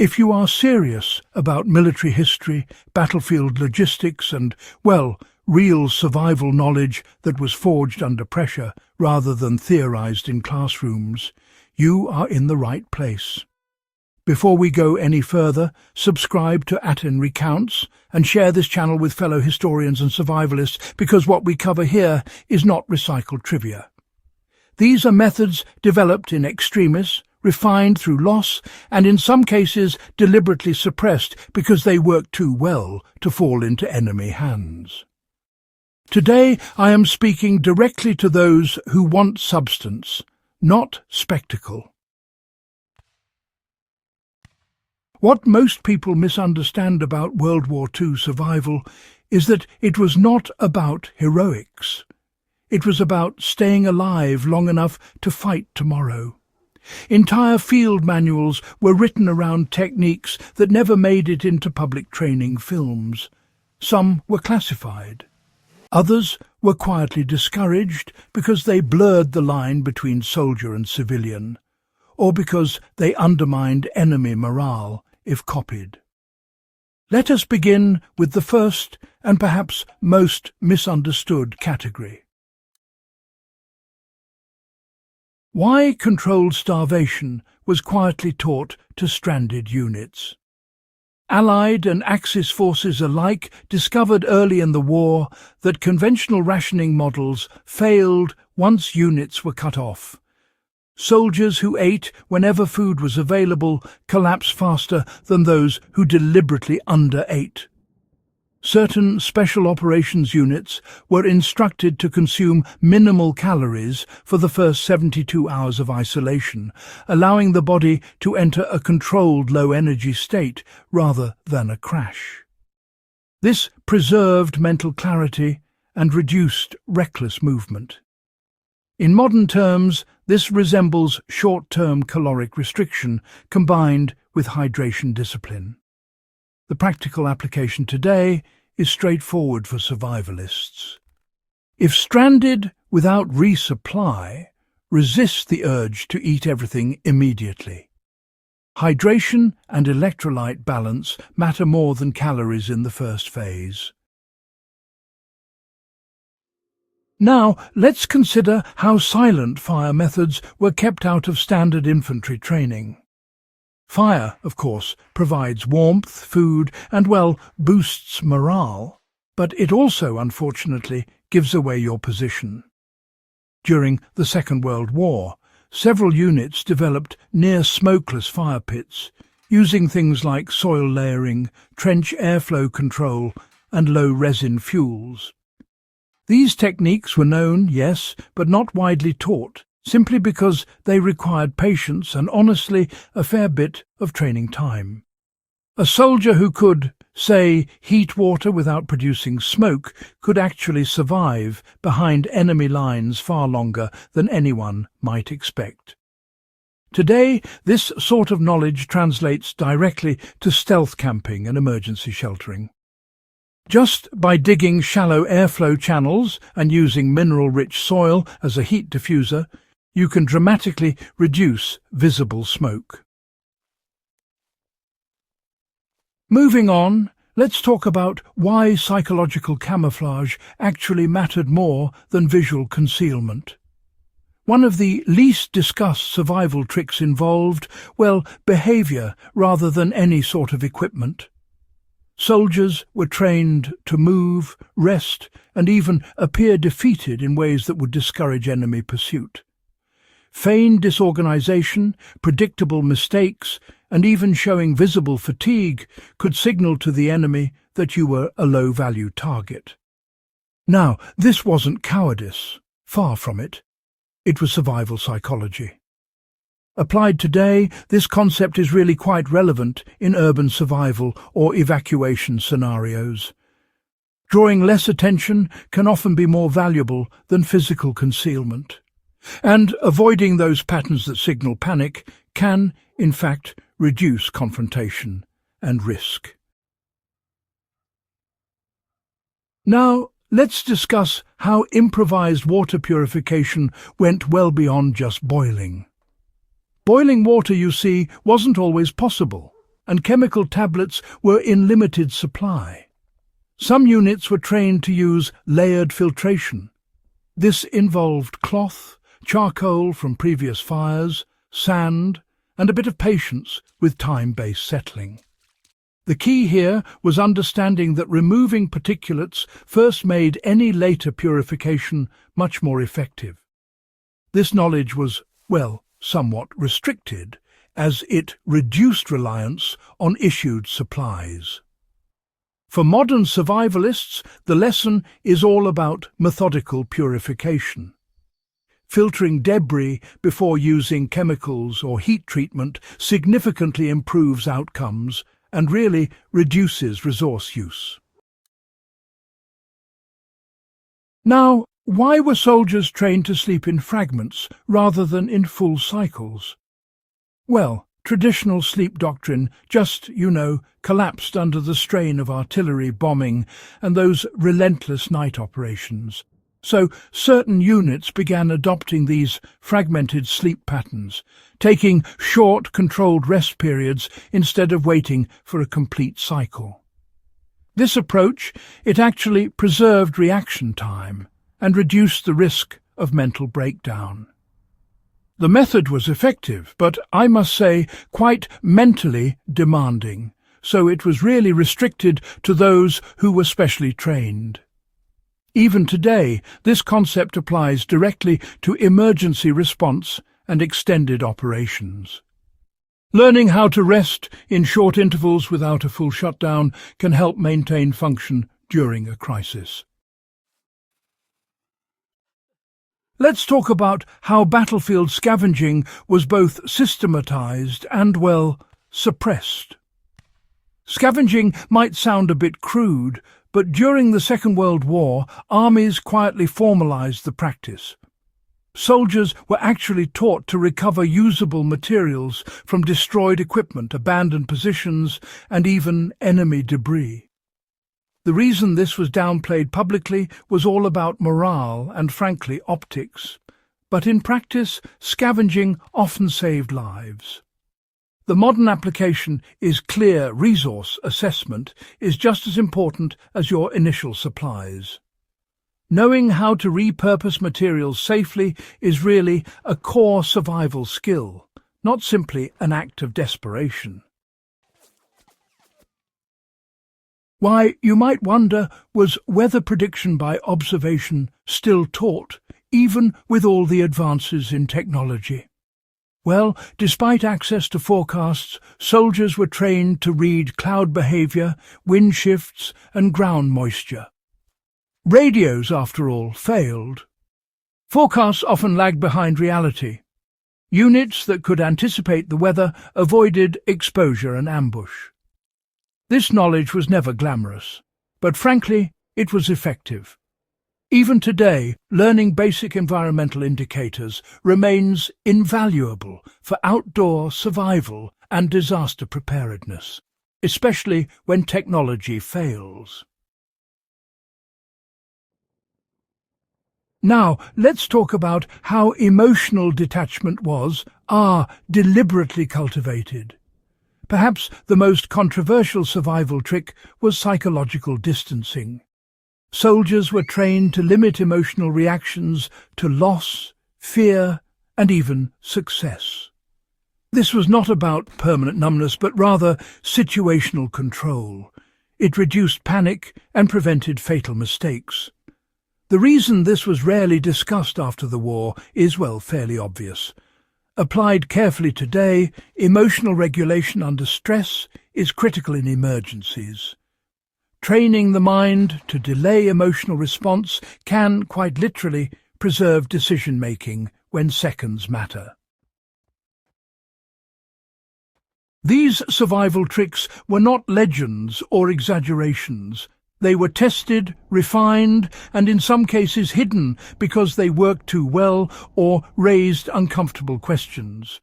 If you are serious about military history, battlefield logistics and, well, real survival knowledge that was forged under pressure rather than theorized in classrooms, you are in the right place. Before we go any further, subscribe to Atten Recounts and share this channel with fellow historians and survivalists, because what we cover here is not recycled trivia. These are methods developed in extremis, refined through loss, and in some cases deliberately suppressed because they work too well to fall into enemy hands. Today I am speaking directly to those who want substance, not spectacle. What most people misunderstand about World War II survival is that it was not about heroics. It was about staying alive long enough to fight tomorrow. Entire field manuals were written around techniques that never made it into public training films. Some were classified. Others were quietly discouraged because they blurred the line between soldier and civilian, or because they undermined enemy morale if copied. Let us begin with the first and perhaps most misunderstood category. Why controlled starvation was quietly taught to stranded units. Allied and Axis forces alike discovered early in the war that conventional rationing models failed once units were cut off. Soldiers who ate whenever food was available collapsed faster than those who deliberately underate. Certain special operations units were instructed to consume minimal calories for the first 72 hours of isolation, allowing the body to enter a controlled low-energy state rather than a crash. This preserved mental clarity and reduced reckless movement. In modern terms, this resembles short-term caloric restriction combined with hydration discipline. The practical application today is straightforward for survivalists. If stranded without resupply, resist the urge to eat everything immediately. Hydration and electrolyte balance matter more than calories in the first phase. Now, let's consider how silent fire methods were kept out of standard infantry training. Fire, of course, provides warmth, food, and, well, boosts morale, but it also, unfortunately, gives away your position. During the Second World War, several units developed near-smokeless fire pits, using things like soil layering, trench airflow control, and low-resin fuels. These techniques were known, yes, but not widely taught, simply because they required patience and, honestly, a fair bit of training time. A soldier who could, say, heat water without producing smoke could actually survive behind enemy lines far longer than anyone might expect. Today, this sort of knowledge translates directly to stealth camping and emergency sheltering. Just by digging shallow airflow channels and using mineral-rich soil as a heat diffuser, you can dramatically reduce visible smoke. Moving on, let's talk about why psychological camouflage actually mattered more than visual concealment. One of the least discussed survival tricks involved, well, behavior rather than any sort of equipment. Soldiers were trained to move, rest, and even appear defeated in ways that would discourage enemy pursuit. Feigned disorganization, predictable mistakes, and even showing visible fatigue could signal to the enemy that you were a low-value target. Now, this wasn't cowardice. Far from it. It was survival psychology. Applied today, this concept is really quite relevant in urban survival or evacuation scenarios. Drawing less attention can often be more valuable than physical concealment. And avoiding those patterns that signal panic can, in fact, reduce confrontation and risk. Now, let's discuss how improvised water purification went well beyond just boiling. Boiling water, you see, wasn't always possible, and chemical tablets were in limited supply. Some units were trained to use layered filtration. This involved cloth, charcoal from previous fires, sand, and a bit of patience with time-based settling. The key here was understanding that removing particulates first made any later purification much more effective. This knowledge was, well, somewhat restricted, as it reduced reliance on issued supplies. For modern survivalists, the lesson is all about methodical purification. Filtering debris before using chemicals or heat treatment significantly improves outcomes and really reduces resource use. Now, why were soldiers trained to sleep in fragments rather than in full cycles? Well, traditional sleep doctrine just, collapsed under the strain of artillery bombing and those relentless night operations. So certain units began adopting these fragmented sleep patterns, taking short, controlled rest periods instead of waiting for a complete cycle. This approach, it actually preserved reaction time and reduced the risk of mental breakdown. The method was effective, but I must say quite mentally demanding, so it was really restricted to those who were specially trained. Even today, this concept applies directly to emergency response and extended operations. Learning how to rest in short intervals without a full shutdown can help maintain function during a crisis. Let's talk about how battlefield scavenging was both systematized and, suppressed. Scavenging might sound a bit crude, but during the Second World War, armies quietly formalized the practice. Soldiers were actually taught to recover usable materials from destroyed equipment, abandoned positions, and even enemy debris. The reason this was downplayed publicly was all about morale and, frankly, optics. But in practice, scavenging often saved lives. The modern application is clear resource assessment is just as important as your initial supplies. Knowing how to repurpose materials safely is really a core survival skill, not simply an act of desperation. Why, you might wonder, was weather prediction by observation still taught, even with all the advances in technology? Well, despite access to forecasts, soldiers were trained to read cloud behavior, wind shifts, and ground moisture. Radios, after all, failed. Forecasts often lagged behind reality. Units that could anticipate the weather avoided exposure and ambush. This knowledge was never glamorous, but frankly, it was effective. Even today, learning basic environmental indicators remains invaluable for outdoor survival and disaster preparedness, especially when technology fails. Now, let's talk about how emotional detachment was, deliberately cultivated. Perhaps the most controversial survival trick was psychological distancing. Soldiers were trained to limit emotional reactions to loss, fear, and even success. This was not about permanent numbness, but rather situational control. It reduced panic and prevented fatal mistakes. The reason this was rarely discussed after the war is, fairly obvious. Applied carefully today, emotional regulation under stress is critical in emergencies. Training the mind to delay emotional response can, quite literally, preserve decision-making when seconds matter. These survival tricks were not legends or exaggerations. They were tested, refined, and in some cases hidden because they worked too well or raised uncomfortable questions.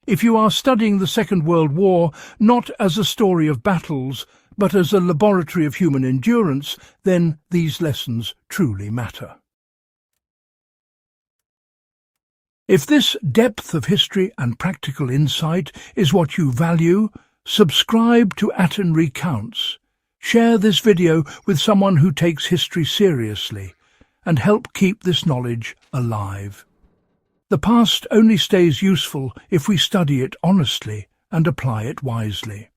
If you are studying the Second World War not as a story of battles, but as a laboratory of human endurance, then these lessons truly matter. If this depth of history and practical insight is what you value, Subscribe to Atten Recounts. Share this video with someone who takes history seriously and help keep this knowledge alive. The past only stays useful if we study it honestly and apply it wisely.